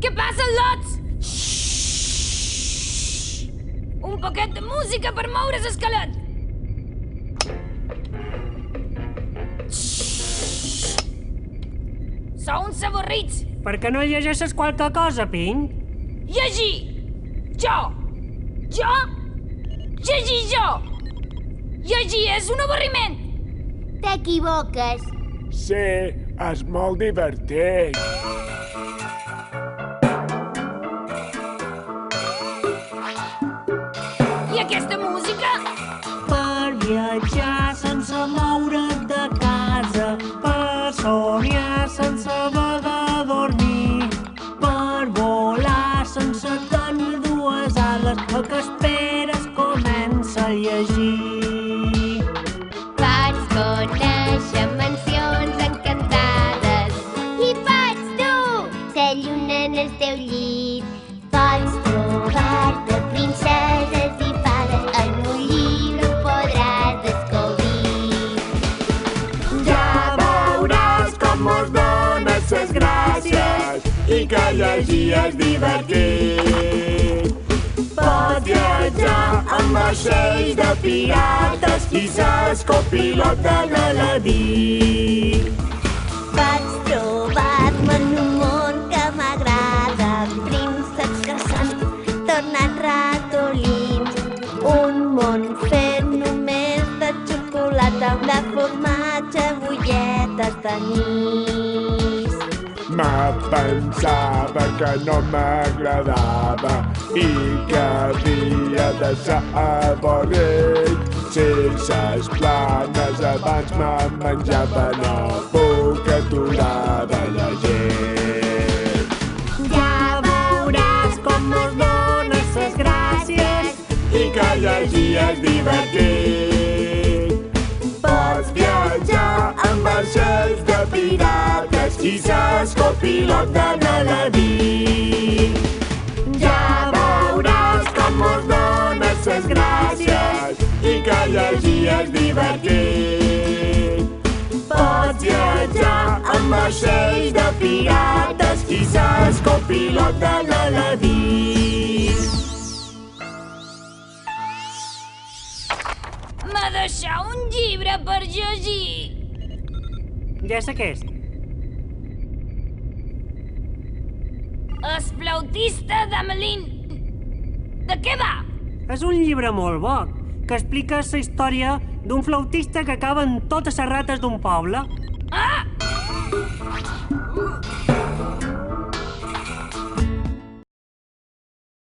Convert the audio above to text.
Què passa, lots? Un poquet de música per moure l'esquelet. Sou uns avorrits. Per què no llegeixes qualque cosa, Pink? Llegir! Jo! Jo? Llegir jo! Llegir és un avorriment! T'equivoques. Sí, és molt divertit. I aquesta música? Per viatjar sense moure't de casa, per somiar sense haver de dormir, per volar sense tenir dues ales, el que esperes comença a llegir. Pots conèixer mansions encantades i pots dur la lluna en el teu llit. Pots trobar-te princeses i fades, en un llibre ho podràs descobrir. Ja veuràs com mos dones ses gràcies i que llegir és divertit. Pots viatjar amb vaixells de pirates i ses copilot de l'Aladí. Pots trobar-me en un món que m'agrada, prínceps que s'han tornat ratolins. Un món fet només de xocolata, de formatge, bulletes d'anís. Me pensava que no m'agradava i que havia de ser avorrit. Si ses planes abans me menjava, no puc aturar de llegir. Ja veuràs com mos dones ses gràcies I que llegir és divertit. Pots viatjar amb vaixells de pirates i ses copilot de l'Aladí. Ja veuràs com mos dones ses gràcies i que llegir és divertit. Pots viatjar amb vaixells de pirates i ses copilot de l'Aladí. M'ha deixat un llibre per llegir. Ja és aquest. El flautista d'Amelín. De què va? És un llibre molt bo, que explica la història d'un flautista que acaba en totes les rates d'un poble. Ah!